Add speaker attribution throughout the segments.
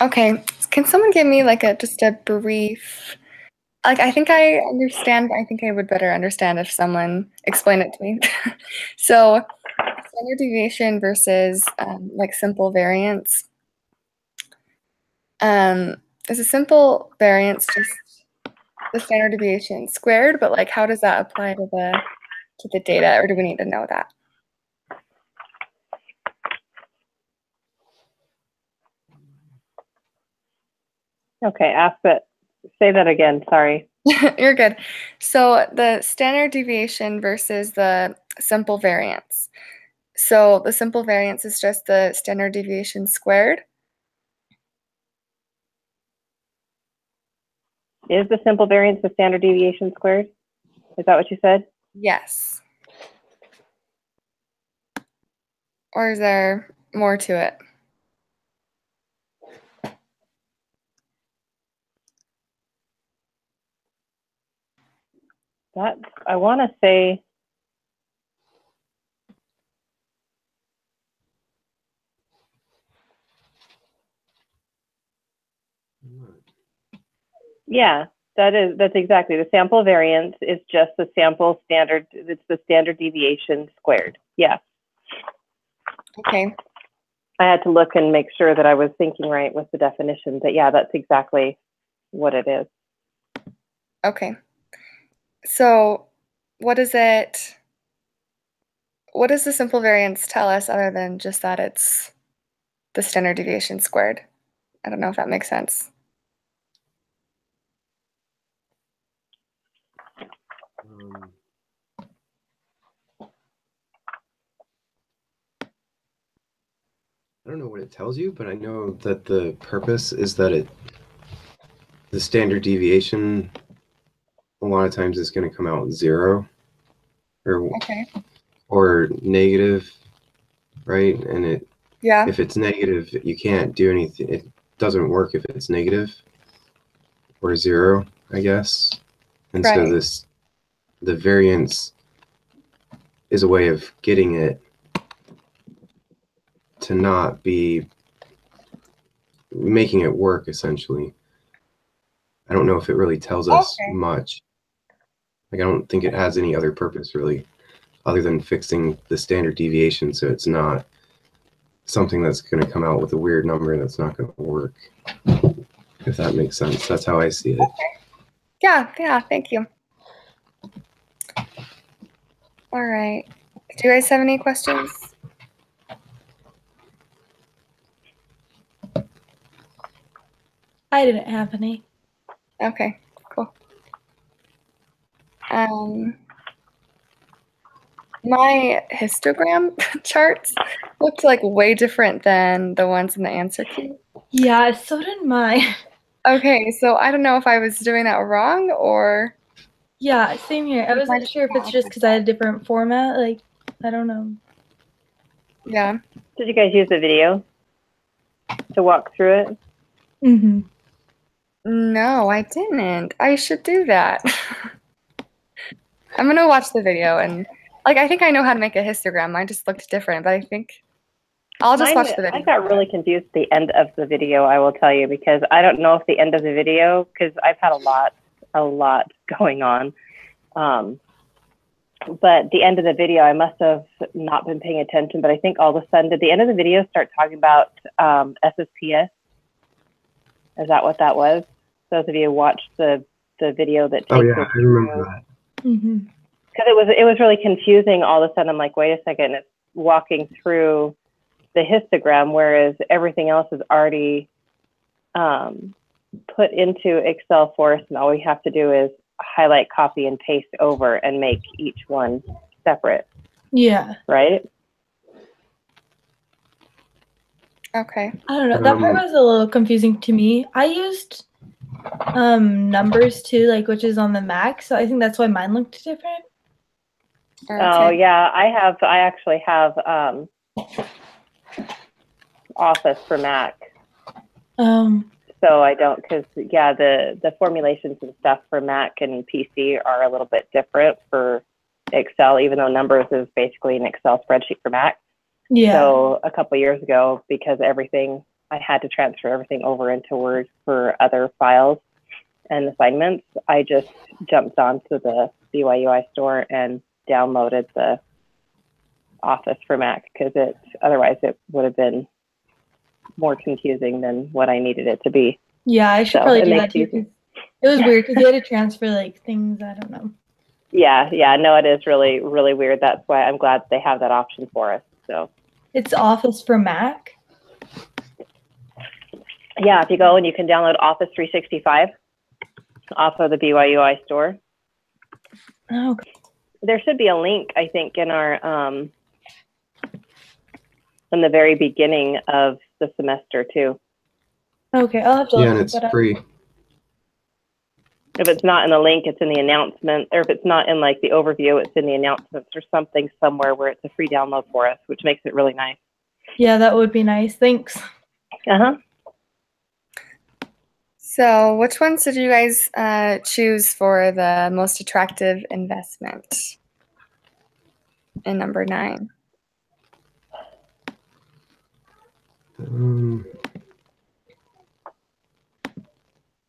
Speaker 1: Okay, can someone give me like just a brief, like I think I understand, but I think I would better understand if someone explained it to me. So standard deviation versus like simple variance. Um, is a simple variance just the standard deviation squared, but like how does that apply to the data, or do we need to know that?
Speaker 2: Okay, ask it. Say that again, sorry.
Speaker 1: You're good. So the standard deviation versus the simple variance. So the simple variance is just the standard deviation squared.
Speaker 2: Is the simple variance the standard deviation squared? Is that what you said?
Speaker 1: Yes. Or is there more to it?
Speaker 2: That, I want to say, yeah, that's exactly. The sample variance is just the sample standard, it's the standard deviation squared. Yeah.
Speaker 1: Okay.
Speaker 2: I had to look and make sure that I was thinking right with the definition, but yeah, that's exactly what it is.
Speaker 1: Okay. So what does the simple variance tell us other than just that it's the standard deviation squared? I don't know if that makes sense.
Speaker 3: I don't know what it tells you, but I know that the purpose is that the standard deviation a lot of times is going to come out 0 or negative, right? And if it's negative, you can't do anything. It doesn't work if it's negative or 0, I guess. And so the variance is a way of getting it to not be making it work, essentially. I don't know if it really tells us much. Like, I don't think it has any other purpose, really, other than fixing the standard deviation so it's not something that's going to come out with a weird number that's not going to work, if that makes sense. That's how I see it.
Speaker 1: Yeah, thank you. All right. Do you guys have any questions?
Speaker 4: I didn't have any.
Speaker 1: Okay, cool. My histogram charts looked like way different than the ones in the answer key.
Speaker 4: Yeah, so did mine.
Speaker 1: Okay, so I don't know if I was doing that wrong or...
Speaker 4: Yeah, same here. I wasn't sure if it's just because I had a different format. Like, I don't know.
Speaker 1: Yeah.
Speaker 2: Did you guys use the video to walk through it?
Speaker 4: Mm-hmm.
Speaker 1: No, I didn't. I should do that. I'm gonna watch the video and, like, I think I know how to make a histogram. Mine just looked different, but I think I'll just watch the video.
Speaker 2: I got really confused at the end of the video, I will tell you, because I don't know if the end of the video, because I've had a lot going on. But the end of the video, I must have not been paying attention, but I think all of a sudden, did the end of the video start talking about SSPS? Is that what that was? Those of you who watched the video that takes
Speaker 3: I remember that.
Speaker 4: Mm-hmm.
Speaker 2: Because it was really confusing. All of a sudden, I'm like, wait a second, it's walking through the histogram, whereas everything else is already put into Excel for us, and all we have to do is highlight, copy, and paste over and make each one separate.
Speaker 4: Yeah.
Speaker 2: Right?
Speaker 1: Okay.
Speaker 4: I don't know. That part was a little confusing to me. I used numbers too, like which is on the Mac, so I think that's why mine looked different.
Speaker 1: Okay.
Speaker 2: Oh yeah, I actually have Office for Mac. So I don't, because yeah, the formulations and stuff for Mac and PC are a little bit different for Excel, even though numbers is basically an Excel spreadsheet for Mac.
Speaker 4: Yeah.
Speaker 2: So a couple of years ago, because everything I had to transfer everything over into Word for other files and assignments, I just jumped onto the BYUI store and downloaded the Office for Mac, because otherwise it would have been more confusing than what I needed it to be.
Speaker 4: Yeah, I should probably do that too. 'Cause it was weird because you had to transfer like things. I don't know.
Speaker 2: Yeah, no, it is really, really weird. That's why I'm glad they have that option for us. So
Speaker 4: it's Office for Mac.
Speaker 2: Yeah, if you go and you can download Office 365 off of the BYUI store.
Speaker 4: Oh, okay.
Speaker 2: There should be a link, I think, in our in the very beginning of the semester too.
Speaker 4: Okay, I'll have to look
Speaker 3: Yeah, and
Speaker 4: that
Speaker 3: it's
Speaker 4: up.
Speaker 3: free.
Speaker 2: If it's not in the link, it's in the announcement, or if it's not in like the overview, it's in the announcements or something somewhere where it's a free download for us, which makes it really nice.
Speaker 4: Yeah, that would be nice. Thanks.
Speaker 2: Uh-huh.
Speaker 1: So which ones did you guys choose for the most attractive investment in number 9?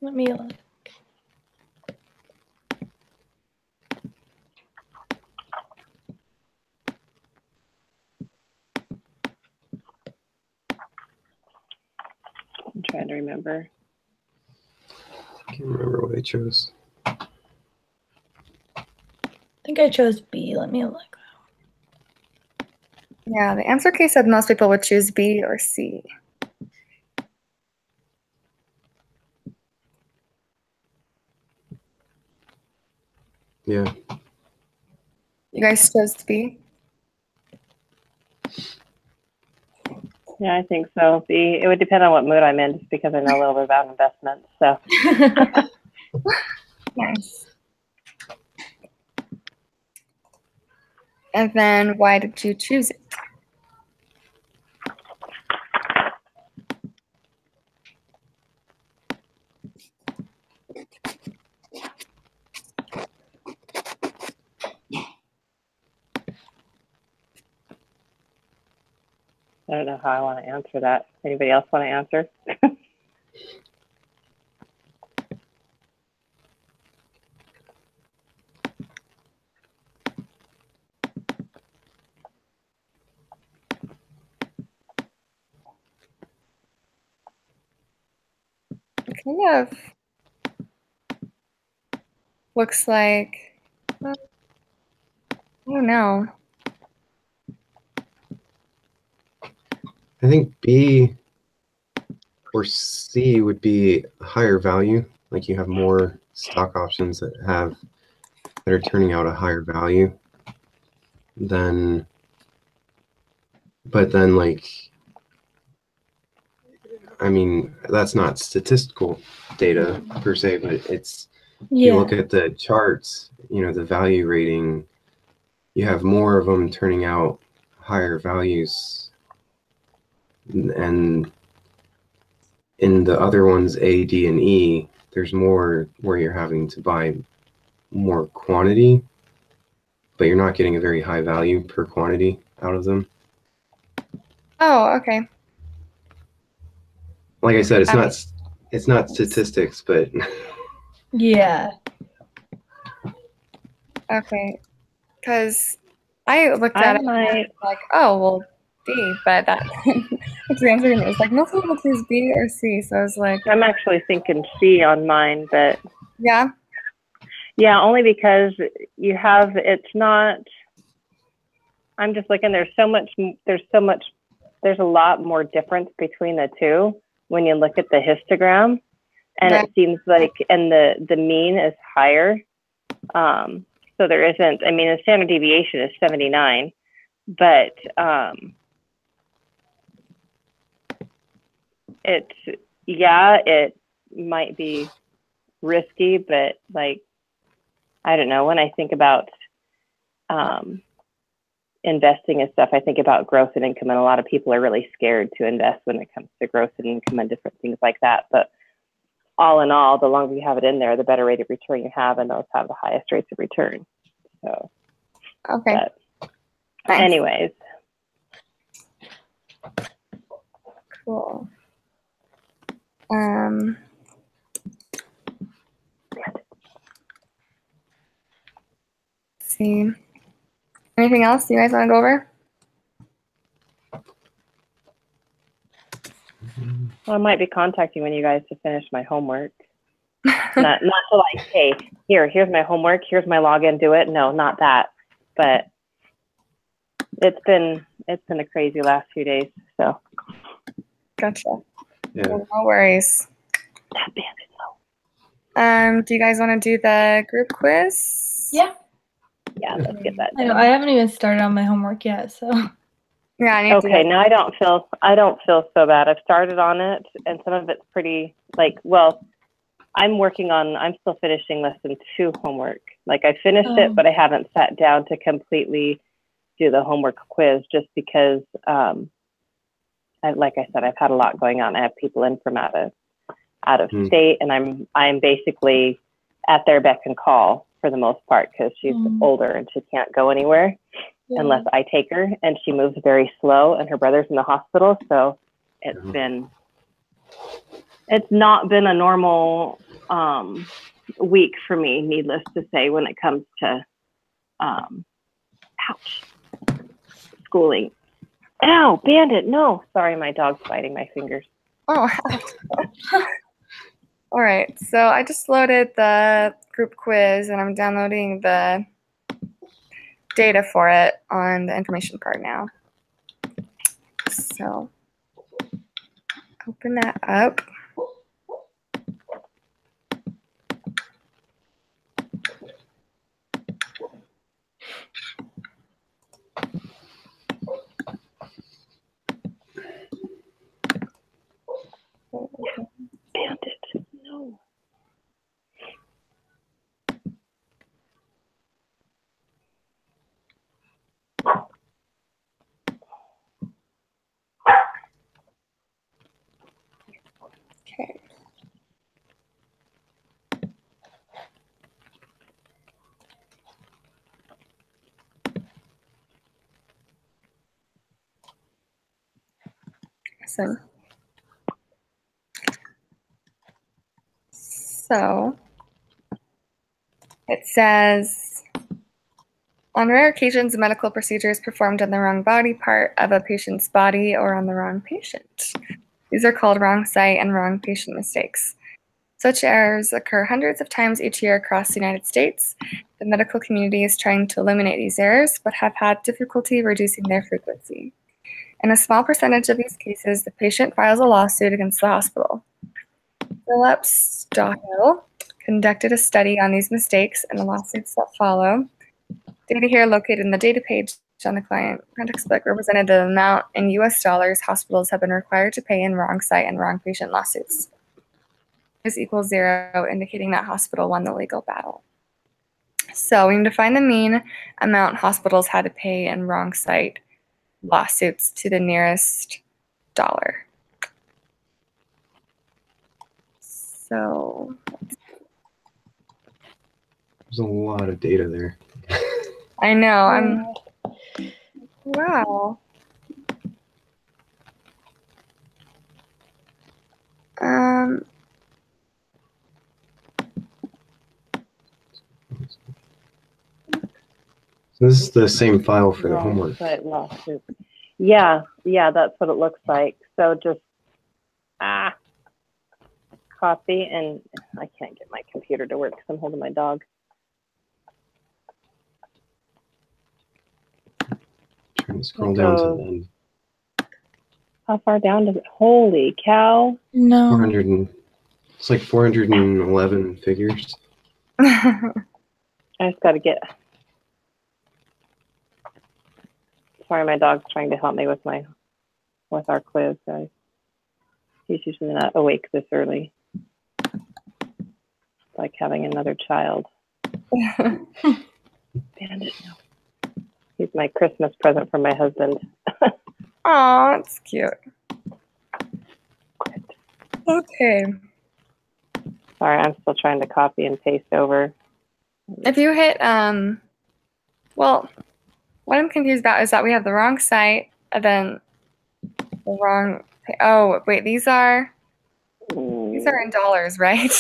Speaker 4: Let me look.
Speaker 2: I'm trying to remember.
Speaker 3: I can't remember what I chose.
Speaker 4: I think I chose B. Let me look.
Speaker 1: Yeah, the answer case said most people would choose B or C.
Speaker 3: Yeah.
Speaker 1: You guys chose B?
Speaker 2: Yeah, I think so. It would depend on what mood I'm in, just because I know a little bit about investments. So
Speaker 1: Nice. And then why did you choose it?
Speaker 2: I don't know how I want to answer that. Anybody else want to answer?
Speaker 1: Kind of looks like, I don't know.
Speaker 3: I think B or C would be higher value. Like you have more stock options that are turning out a higher value than, but then like, I mean, that's not statistical data per se, but it's,
Speaker 4: Yeah.
Speaker 3: you look at the charts, the value rating, you have more of them turning out higher values, and in the other ones, A, D, and E, there's more where you're having to buy more quantity, but you're not getting a very high value per quantity out of them.
Speaker 1: Oh, okay.
Speaker 3: Like I said, it's not statistics, but
Speaker 4: Yeah.
Speaker 1: Okay. Because I looked at it and I was like, oh, well, B, but that it's the answer to me. It's like most people choose B or C, so I was like,
Speaker 2: I'm actually thinking C on mine, but
Speaker 1: yeah.
Speaker 2: Yeah, only because it's not, I'm just looking, there's a lot more difference between the two when you look at the histogram, and
Speaker 1: Right.
Speaker 2: it seems like, and the mean is higher. So there isn't, I mean, the standard deviation is 79, but it might be risky, but like, I don't know, when I think about investing and stuff, I think about growth and income, and a lot of people are really scared to invest when it comes to growth and income and different things like that. But all in all, the longer you have it in there, the better rate of return you have, and those have the highest rates of return. So,
Speaker 1: Okay.
Speaker 2: Anyways.
Speaker 1: Cool. Um, let's see. Anything else you guys want to go over?
Speaker 2: Well, I might be contacting when you guys to finish my homework. not to like, hey, here's my homework, here's my login, do it. No, not that. But it's been a crazy last few days. So
Speaker 1: Gotcha.
Speaker 3: Yeah.
Speaker 1: Well, no worries.
Speaker 2: that bandit.
Speaker 1: Do you guys want to do the group quiz?
Speaker 4: Yeah.
Speaker 2: Yeah, let's get that
Speaker 4: I know.
Speaker 2: done.
Speaker 4: I haven't even started on my homework yet, so.
Speaker 1: Yeah, I need to do
Speaker 2: Okay,
Speaker 1: that.
Speaker 2: now I don't feel so bad. I've started on it, and some of it's pretty like, well, I'm still finishing lesson 2 homework. Like I finished
Speaker 4: Oh.
Speaker 2: it, but I haven't sat down to completely do the homework quiz just because, like I said, I've had a lot going on. I have people in from out of state, and I'm basically at their beck and call for the most part because she's older and she can't go anywhere unless I take her, and she moves very slow, and her brother's in the hospital, so it's not been a normal week for me, needless to say, when it comes to schooling. Ow, bandit, no. Sorry, my dog's biting my fingers.
Speaker 1: Oh, all right. So I just loaded the group quiz and I'm downloading the data for it on the information card now. So open that up.
Speaker 2: Bandit, no.
Speaker 1: Okay. So it says, on rare occasions, a medical procedure is performed on the wrong body part of a patient's body or on the wrong patient. These are called wrong site and wrong patient mistakes. Such errors occur hundreds of times each year across the United States. The medical community is trying to eliminate these errors, but have had difficulty reducing their frequency. In a small percentage of these cases, the patient files a lawsuit against the hospital. Philip Stohill conducted a study on these mistakes and the lawsuits that follow. Data here located in the data page on the client context book represented the amount in US dollars hospitals have been required to pay in wrong site and wrong patient lawsuits. This equals 0, indicating that hospital won the legal battle. So we need to find the mean amount hospitals had to pay in wrong site lawsuits to the nearest dollar. So
Speaker 3: There's a lot of data there.
Speaker 1: I know, wow.
Speaker 3: So this is the same file for the homework.
Speaker 2: Lawsuit. Yeah, that's what it looks like. So just copy, and I can't get my computer to work because I'm holding my dog.
Speaker 3: Trying to scroll down to the end.
Speaker 2: How far down does it? Holy cow!
Speaker 4: No.
Speaker 3: 400 and it's like 411 figures.
Speaker 2: I just got to get. Sorry, my dog's trying to help me with our quiz, guys. He's usually not awake this early. It's like having another child. Bandit, no. He's my Christmas present from my husband.
Speaker 1: Aw, that's cute. Okay.
Speaker 2: Sorry, I'm still trying to copy and paste over.
Speaker 1: If you hit, well, what I'm confused about is that we have the wrong site and then the wrong, oh, wait, these are These are in dollars, right?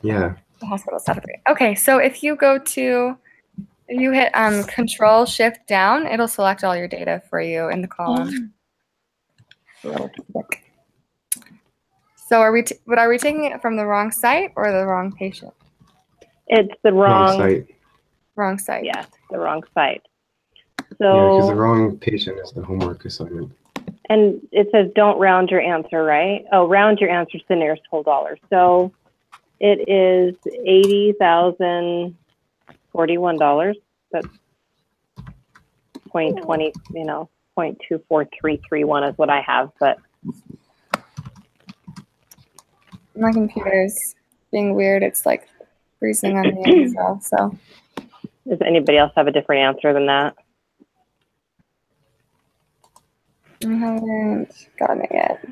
Speaker 3: Yeah.
Speaker 1: The hospital stuff. Okay, so if you go to, if you hit Control Shift down, it'll select all your data for you in the column. A little quick. So are we taking it from the wrong site or the wrong patient?
Speaker 2: It's the wrong
Speaker 3: site.
Speaker 1: Wrong site.
Speaker 2: Yeah, the wrong site.
Speaker 3: Yeah, because the
Speaker 2: So,
Speaker 3: wrong patient is the homework assignment.
Speaker 2: and it says don't round your answer, right? Oh, round your answer to the nearest whole dollar. So it is $80,041. That's 0.20, 0.24331 is what I have, but
Speaker 1: My computer's being weird. It's like freezing on me as well. So
Speaker 2: does anybody else have a different answer than that?
Speaker 1: I haven't gotten it yet.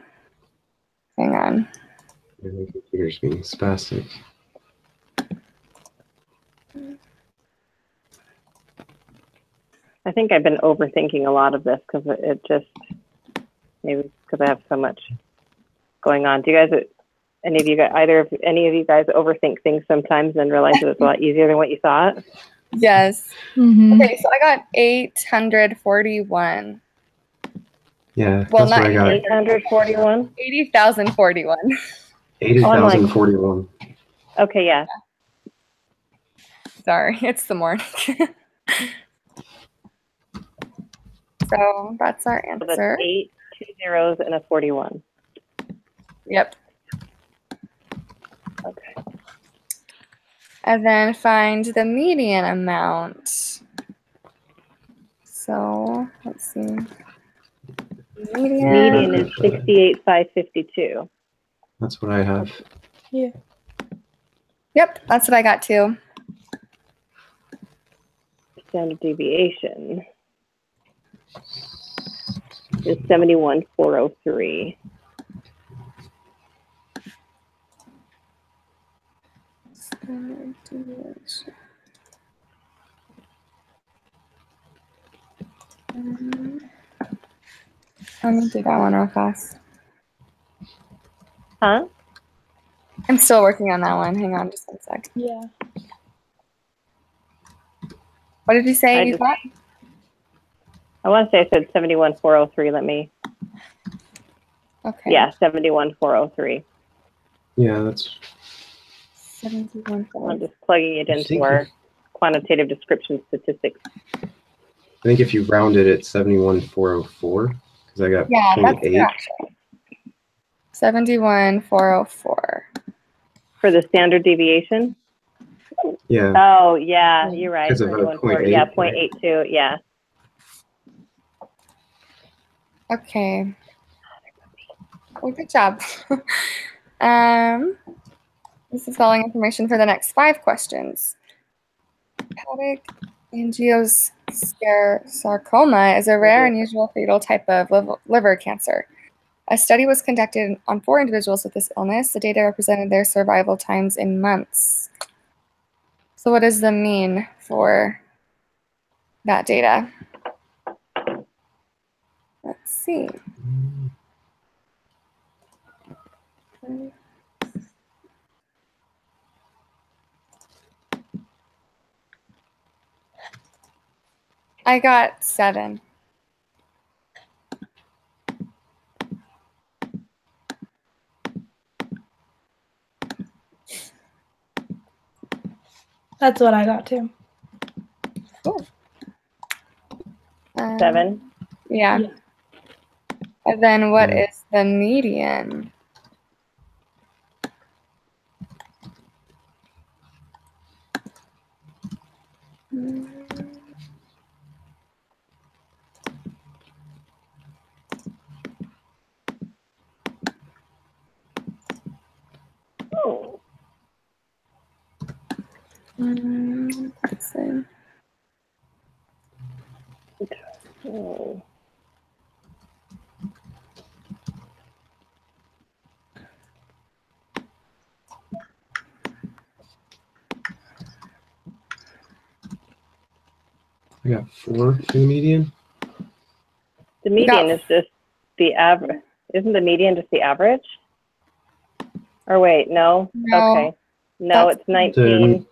Speaker 1: Hang on.
Speaker 3: Yeah, my computer's being spastic.
Speaker 2: I think I've been overthinking a lot of this because it just, maybe because I have so much going on. Do you guys, any of you guys overthink things sometimes and realize that it's a lot easier than what you thought?
Speaker 1: Yes.
Speaker 4: Mm-hmm.
Speaker 1: Okay, so I got 841.
Speaker 3: Yeah,
Speaker 1: Well,
Speaker 3: that's what
Speaker 1: not
Speaker 3: I got.
Speaker 2: 841?
Speaker 1: 80,041.
Speaker 3: 80,041.
Speaker 2: Okay, yeah.
Speaker 1: Sorry, it's the morning. So that's our
Speaker 2: So that's
Speaker 1: answer.
Speaker 2: 8, 2 zeros, and a 41.
Speaker 1: Yep.
Speaker 2: Okay.
Speaker 1: And then find the median amount. So let's see.
Speaker 2: Median is 68,552.
Speaker 3: That's what I have.
Speaker 4: Yeah.
Speaker 1: Yep, that's what I got too.
Speaker 2: Standard deviation is 71,403.
Speaker 1: Let me do that one real fast.
Speaker 2: Huh?
Speaker 1: I'm still working on that one. Hang on just one sec.
Speaker 4: Yeah.
Speaker 1: What did you say you
Speaker 2: just-
Speaker 1: got?
Speaker 2: I want to say I said 71,403. Let me.
Speaker 1: Okay.
Speaker 2: Yeah, 71,403.
Speaker 3: Yeah, that's.
Speaker 1: 71.
Speaker 2: I'm just plugging it into our quantitative description statistics.
Speaker 3: I think if you round it at 71,404, because I got
Speaker 1: Yeah, that's
Speaker 3: 0.8.
Speaker 1: good actually. 71,404.
Speaker 2: For the standard deviation?
Speaker 3: Yeah,
Speaker 2: Oh, yeah, you're right.
Speaker 3: Because of a
Speaker 2: 71,400. Yeah,
Speaker 3: 0.8,
Speaker 2: 0.82. Yeah.
Speaker 1: Okay. Well, good job. This is following information for the next 5 questions. Hepatic angiosarcoma is a rare and usual fatal type of liver cancer. A study was conducted on 4 individuals with this illness. The data represented their survival times in months. So what does the mean for that data? Let's see. I got 7.
Speaker 4: That's what I got too.
Speaker 1: Cool.
Speaker 2: 7.
Speaker 1: Yeah.
Speaker 4: Yeah.
Speaker 1: And then what
Speaker 3: Yeah.
Speaker 1: is the median?
Speaker 2: Oh.
Speaker 1: Let's see.
Speaker 2: Oh.
Speaker 3: I got 4 for the median.
Speaker 2: The median is just the average. Isn't the median just the average? Or wait, no?
Speaker 1: No,
Speaker 2: Okay. No,
Speaker 1: that's-
Speaker 2: it's 19.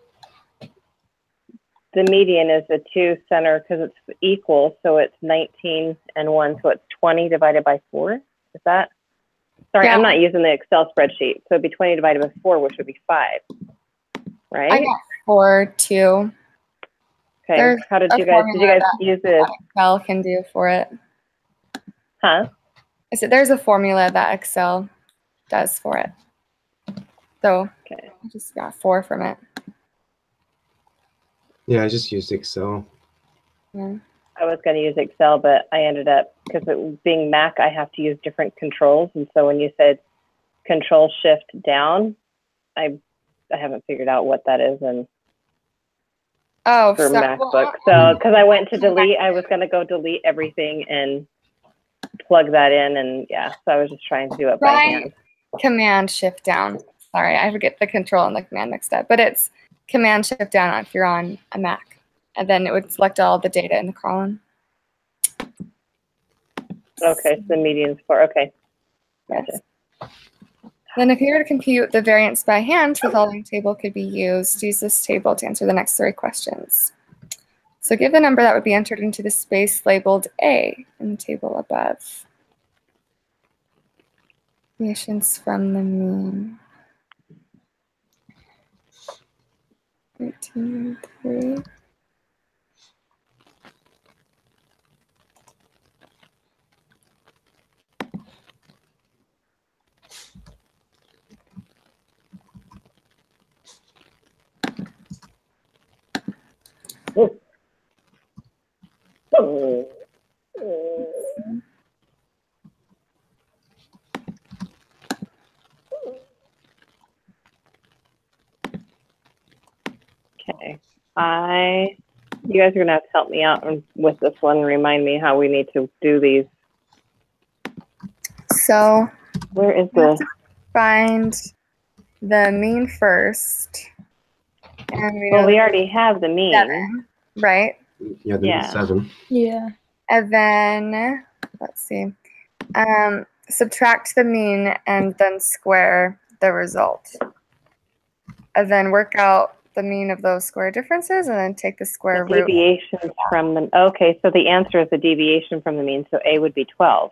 Speaker 2: The median is the 2 center because it's equal, so it's 19 and 1, so it's 20 divided by 4. Is that? Sorry,
Speaker 1: Yeah.
Speaker 2: I'm not using the Excel spreadsheet. So it'd be 20 divided by 4, which would be 5, right?
Speaker 1: I got 4 too.
Speaker 2: Okay.
Speaker 1: There's
Speaker 2: How did
Speaker 1: a
Speaker 2: you guys
Speaker 1: formula
Speaker 2: use this?
Speaker 1: Excel can do for it.
Speaker 2: Huh?
Speaker 1: I said there's a formula that Excel does for it. So
Speaker 2: Okay.
Speaker 1: I just got 4 from it.
Speaker 3: Yeah, I just used Excel.
Speaker 1: Yeah.
Speaker 2: I was going to use Excel, but I ended up, because being Mac, I have to use different controls. And so when you said Control Shift down, I haven't figured out what that is for MacBook. So because I went to delete, I was going to go delete everything and plug that in. And yeah, so I was just trying to do it by hand.
Speaker 1: Command Shift down. Sorry, I forget the control and the command mixed up, but it's Command Shift down if you're on a Mac. And then it would select all the data in the column.
Speaker 2: Okay, so the median's 4. Okay.
Speaker 1: Yes. Then if you were to compute the variance by hand, the following table could be used. Use this table to answer the next 3 questions. So give the number that would be entered into the space labeled A in the table above. Deviations from the mean. 13.3.
Speaker 2: Okay. You guys are going to have to help me out with this one. Remind me how we need to do these.
Speaker 1: So
Speaker 2: where is
Speaker 1: we have
Speaker 2: the
Speaker 1: to find the mean first. And we know
Speaker 2: we already have the mean.
Speaker 1: 7, right?
Speaker 3: Yeah, the
Speaker 2: Yeah.
Speaker 3: 7.
Speaker 4: Yeah.
Speaker 1: And then, let's see, subtract the mean and then square the result. And then work out the mean of those square differences and then take the square root.
Speaker 2: Deviations from the, okay, so the answer is the deviation from the mean. So A would be 12,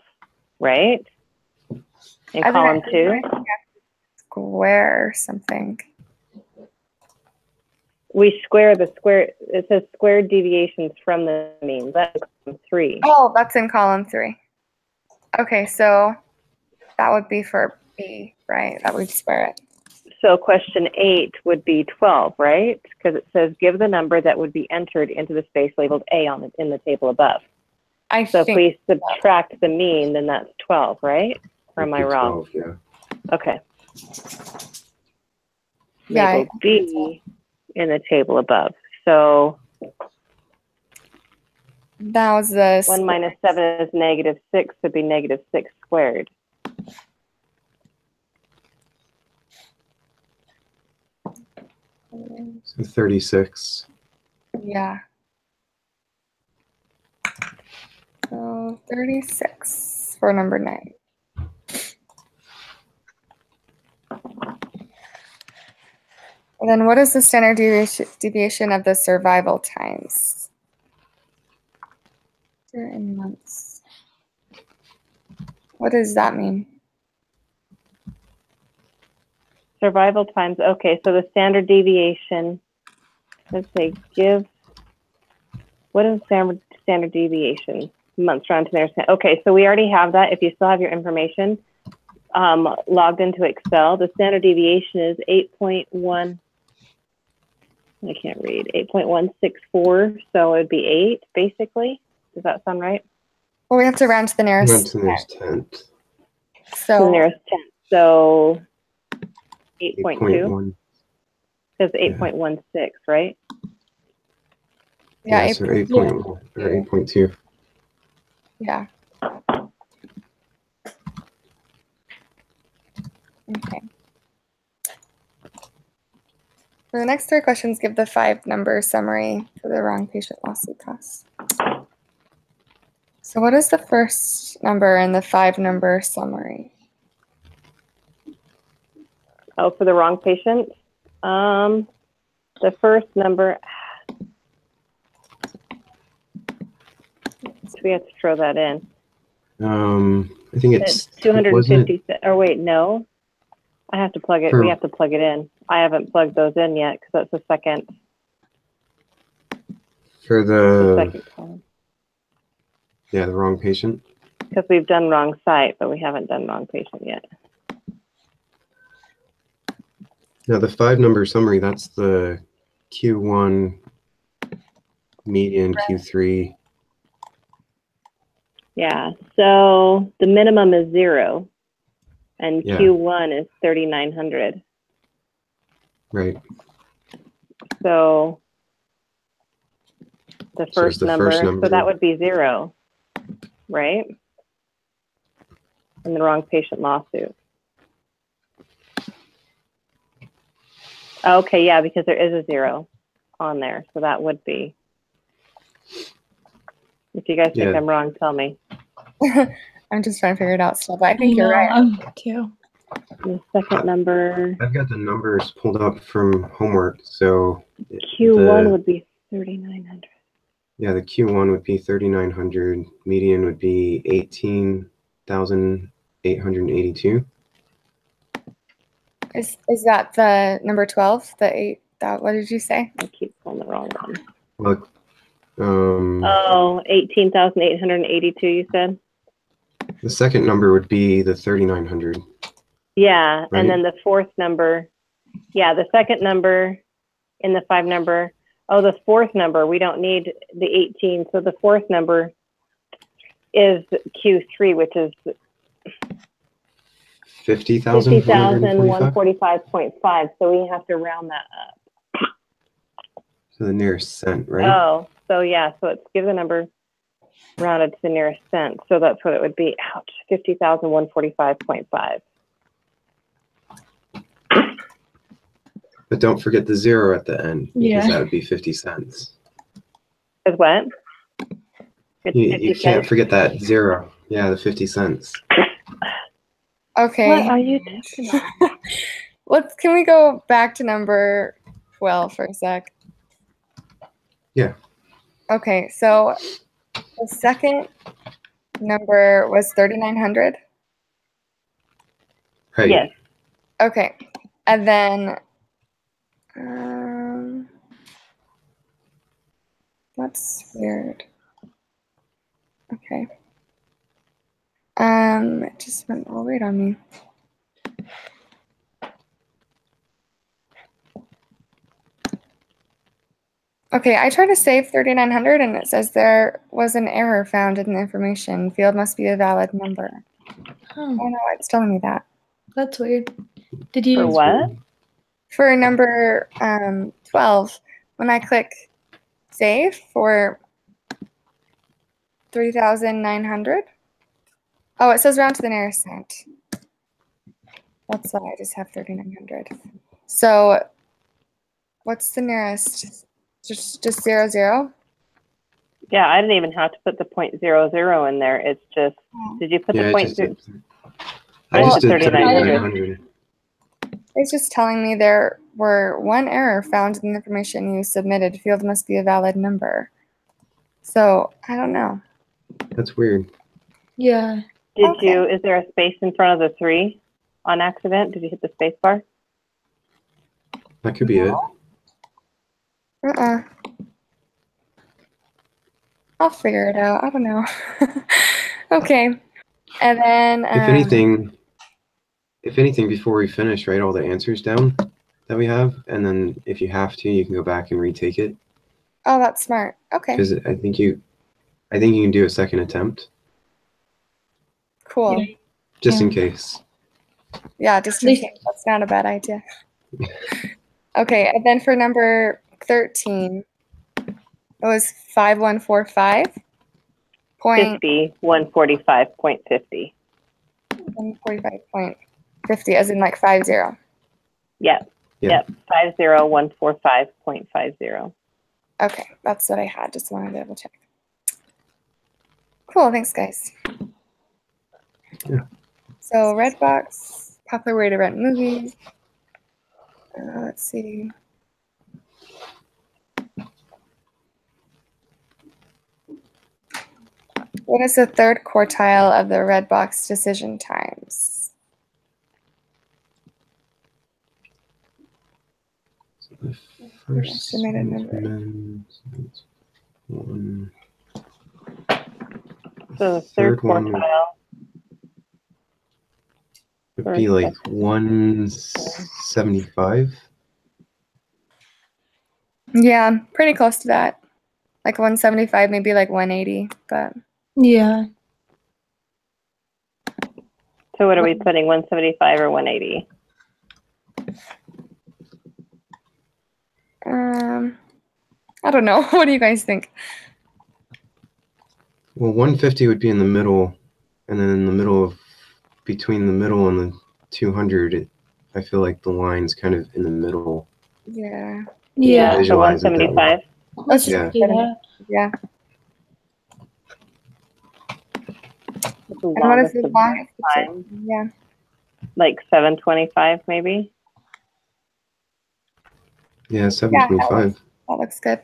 Speaker 2: right? In column 2.
Speaker 1: Square something.
Speaker 2: We square the square, it says squared deviations from the mean. That's column 3.
Speaker 1: Oh, that's in column 3. Okay, so that would be for B, right? That would square it.
Speaker 2: So question 8 would be 12, right? Because it says give the number that would be entered into the space labeled A in the table above. So if we subtract the mean, then that's 12, right? Or am I wrong?
Speaker 3: 12, yeah.
Speaker 2: Okay.
Speaker 1: Yeah,
Speaker 2: Labeled B in the table above. So
Speaker 1: that was the
Speaker 2: 1 minus 7 is -6, so it'd be -6 squared.
Speaker 3: So 36.
Speaker 1: Yeah. So 36 for number 9. And then what is the standard deviation of the survival times? In months. What does that mean?
Speaker 2: Survival times, okay, so the standard deviation, let's say what is standard deviation? Months round to their, okay, so we already have that. If you still have your information logged into Excel, the standard deviation is 8.1, I can't read, 8.164, so it would be 8, basically. Does that sound right?
Speaker 1: Well, we have to round to the nearest.
Speaker 3: To the nearest tenth.
Speaker 1: So
Speaker 2: to the nearest tenth, so 8.2, because 8.16, right?
Speaker 1: yeah,
Speaker 3: so 8.1 or 8.2.
Speaker 1: Yeah. Okay. For the next 3 questions, give the 5-number summary for the wrong patient lawsuit costs. So what is the first number in the 5-number summary?
Speaker 2: Oh, for the wrong patient? The first number, so we have to throw that in.
Speaker 3: I think
Speaker 2: It's
Speaker 3: it wasn't
Speaker 2: 250, or wait, no. I have to plug it, we have to plug it in. I haven't plugged those in yet because that's the second
Speaker 3: for the
Speaker 2: second column.
Speaker 3: yeah, the wrong patient.
Speaker 2: Because we've done wrong site, but we haven't done wrong patient yet.
Speaker 3: Now the 5-number summary, that's the Q1 median, Q3.
Speaker 2: Yeah, so the minimum is 0 and
Speaker 3: Yeah.
Speaker 2: Q1 is 3,900.
Speaker 3: Right.
Speaker 2: So the first,
Speaker 3: the
Speaker 2: number,
Speaker 3: first number.
Speaker 2: so that would be 0, right? In the wrong patient lawsuit. Okay, yeah, because there is a 0 on there, so that would be. If you guys think
Speaker 3: Yeah.
Speaker 2: I'm wrong, tell me.
Speaker 1: I'm just trying to figure it out still, but I think you're right.
Speaker 4: Too.
Speaker 2: The second number,
Speaker 3: I've got the numbers pulled up from homework, so
Speaker 2: Q1 would be 3,900.
Speaker 3: yeah, the Q1 would be 3,900. Median would be 18,882.
Speaker 1: Is that the number 12? The 8? That what did you say?
Speaker 2: I keep pulling the wrong one.
Speaker 3: Look,
Speaker 2: Oh, 18,882, you said?
Speaker 3: the second number would be the 3,900.
Speaker 2: Yeah,
Speaker 3: Right.
Speaker 2: and then the fourth number, yeah, the second number in the 5-number. Oh, the fourth number, we don't need the 18. So the fourth number is Q3, which is
Speaker 3: 50,145.
Speaker 2: So we have to round that up.
Speaker 3: So the nearest cent, right?
Speaker 2: Oh, so yeah, so it's give the number rounded to the nearest cent. So that's what it would be. Ouch, 50,145.5.
Speaker 3: But don't forget the 0 at the end, because
Speaker 4: Yeah.
Speaker 3: that would be 50 cents.
Speaker 2: Is what? It's
Speaker 3: You
Speaker 2: 50
Speaker 3: can't
Speaker 2: cents.
Speaker 3: forget that 0. Yeah, the 50 cents.
Speaker 1: Okay.
Speaker 2: What are you talking about?
Speaker 1: Can we go back to number 12 for a sec?
Speaker 3: Yeah.
Speaker 1: Okay, so the second number was 3,900.
Speaker 3: Right.
Speaker 2: Yes.
Speaker 1: Okay, and then that's weird. Okay. It just went all weird on me. Okay, I tried to save 3,900 and it says there was an error found in the information. Field must be a valid number. Oh no, it's telling me that.
Speaker 4: That's weird. Did you?
Speaker 2: For what?
Speaker 1: For number 12, when I click save for 3,900. Oh, it says round to the nearest cent. That's why I just have 3,900. So what's the nearest? Just 0, 0?
Speaker 2: Yeah, I didn't even have to put the 0.00 in there. It's just, did you put the point zero?
Speaker 3: I just did
Speaker 2: 3,900.
Speaker 3: 3,900.
Speaker 1: It's just telling me there were one error found in the information you submitted. Field must be a valid number. So I don't know.
Speaker 3: That's weird.
Speaker 4: Yeah.
Speaker 2: Did you, is there a space in front of the 3 on accident? Did you hit the space bar?
Speaker 3: That could be it.
Speaker 1: I'll figure it out. I don't know. Okay. And then
Speaker 3: if anything, before we finish, write all the answers down that we have, and then if you have to, you can go back and retake it.
Speaker 1: Oh, that's smart. Okay.
Speaker 3: Because I think you can do a second attempt.
Speaker 1: Cool.
Speaker 4: Yeah.
Speaker 3: Just in case.
Speaker 1: Yeah, just in case. That's not a bad idea. Okay, and then for number 13, it was 5145.
Speaker 2: 50, 145.50.
Speaker 1: 145.50, as in like 50.
Speaker 2: Yep.
Speaker 3: Yeah.
Speaker 2: Yep. 50145.50.
Speaker 1: Okay, that's what I had. Just wanted to double check. Cool. Thanks, guys.
Speaker 3: Yeah.
Speaker 1: So Redbox, popular way to rent movies. Let's see. What is the third quartile of the Redbox decision times?
Speaker 3: So the first
Speaker 1: Estimated number.
Speaker 3: one.
Speaker 2: So the third
Speaker 3: one
Speaker 2: quartile.
Speaker 3: would be like 175.
Speaker 1: Yeah, pretty close to that. Like 175, maybe like 180, but
Speaker 4: Yeah.
Speaker 2: So what are we putting, 175 or 180?
Speaker 1: I don't know. What do you guys think?
Speaker 3: Well, 150 would be in the middle, and then in the middle of between the middle and the 200, I feel like the line's kind of in the middle.
Speaker 1: Yeah.
Speaker 4: Yeah.
Speaker 2: So
Speaker 3: Visualize it that way.
Speaker 2: 175.
Speaker 1: Let's just
Speaker 3: Yeah.
Speaker 4: do that.
Speaker 1: Yeah.
Speaker 2: It's the
Speaker 1: And what is
Speaker 2: longest
Speaker 1: the
Speaker 2: of
Speaker 1: longest?
Speaker 2: time.
Speaker 1: Yeah.
Speaker 2: Like 725 maybe.
Speaker 3: Yeah, 725.
Speaker 1: That looks good.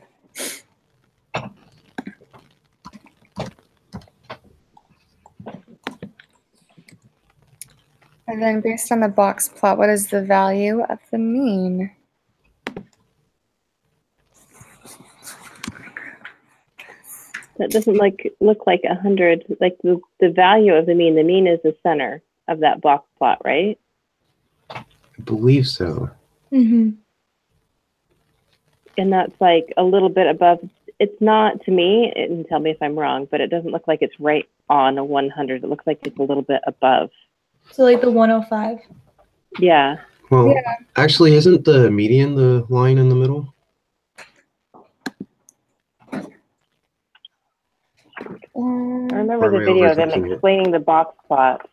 Speaker 1: And then based on the box plot, what is the value of the mean?
Speaker 2: That doesn't look like 100. Like the value of the mean is the center of that box plot, right?
Speaker 3: I believe so.
Speaker 4: Mm-hmm.
Speaker 2: And that's like a little bit above. It's not, to me, and tell me if I'm wrong, but it doesn't look like it's right on a 100. It looks like it's a little bit above.
Speaker 4: So like the 105.
Speaker 2: Yeah.
Speaker 3: Well, actually, isn't the median the line in the middle?
Speaker 2: I remember
Speaker 3: Or
Speaker 2: the
Speaker 3: am I
Speaker 2: video of them
Speaker 3: overthinking it?
Speaker 2: explaining the box plot.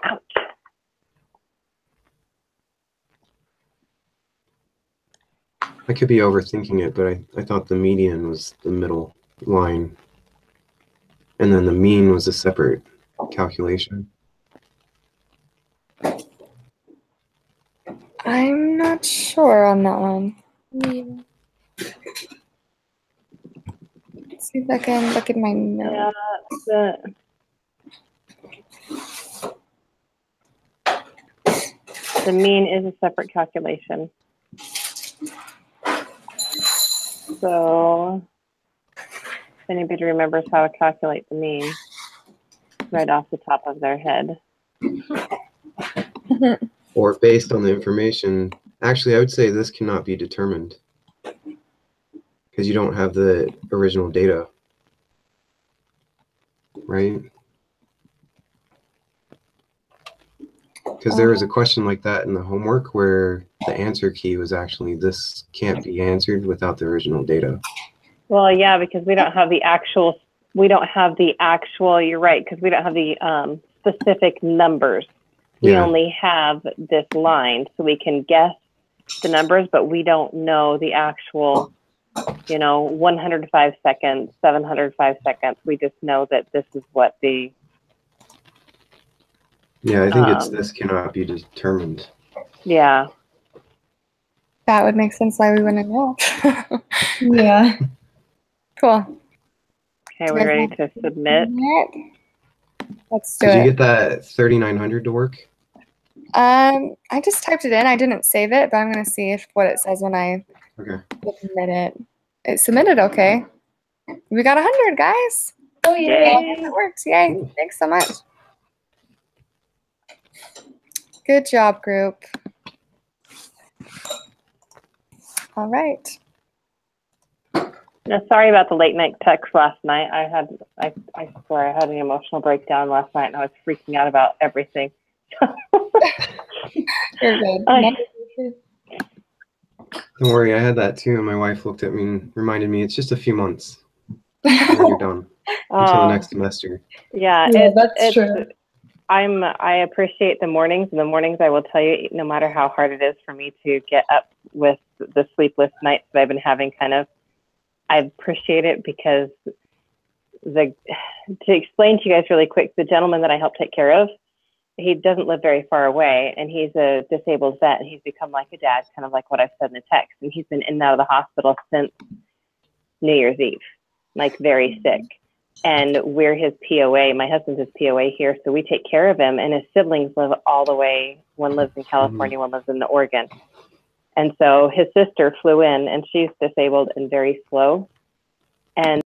Speaker 2: Ouch.
Speaker 3: I could be overthinking it, but I thought the median was the middle line. And then the mean was a separate calculation.
Speaker 1: I'm not sure on that one.
Speaker 4: Yeah.
Speaker 1: Let's see if I can look at my notes.
Speaker 2: Yeah, the mean is a separate calculation. So if anybody remembers how to calculate the mean right off the top of their head.
Speaker 3: Or based on the information. Actually, I would say this cannot be determined because you don't have the original data, right? Because there was a question like that in the homework where the answer key was actually this can't be answered without the original data.
Speaker 2: Well, yeah, because we don't have the actual, you're right, because we don't have the specific numbers. We
Speaker 3: Yeah.
Speaker 2: only have this line, so we can guess the numbers, but we don't know the actual, 105 seconds, 705 seconds. We just know that this is what the...
Speaker 3: Yeah, I think it's this cannot be determined.
Speaker 2: Yeah.
Speaker 1: That would make sense why we wouldn't know.
Speaker 4: Yeah.
Speaker 1: Cool.
Speaker 2: Okay, we're ready to submit.
Speaker 1: Let's do
Speaker 3: Did you
Speaker 1: it.
Speaker 3: get that 3900 to work?
Speaker 1: I just typed it in. I didn't save it, but I'm going to see what it says when I
Speaker 3: Okay.
Speaker 1: submit it. It submitted okay. We got 100, guys.
Speaker 4: Oh yeah.
Speaker 1: It works. Yay. Thanks so much. Good job, group. All right.
Speaker 2: No, sorry about the late night text last night. I swear I had an emotional breakdown last night and I was freaking out about everything.
Speaker 1: You're good.
Speaker 3: Don't worry, I had that too, and my wife looked at me and reminded me it's just a few months. And then you're done until the next semester.
Speaker 2: Yeah,
Speaker 4: that's true.
Speaker 2: I appreciate the mornings. In the mornings, I will tell you, no matter how hard it is for me to get up with the sleepless nights that I've been having kind of I appreciate it because to explain to you guys really quick, the gentleman that I help take care of, he doesn't live very far away, and he's a disabled vet, and he's become like a dad, kind of like what I've said in the text. And he's been in and out of the hospital since New Year's Eve, like very sick. And we're his POA. My husband's his POA here, so we take care of him. And his siblings live all the way. One lives in California, one lives in Oregon. And so his sister flew in, and she's disabled and very slow. And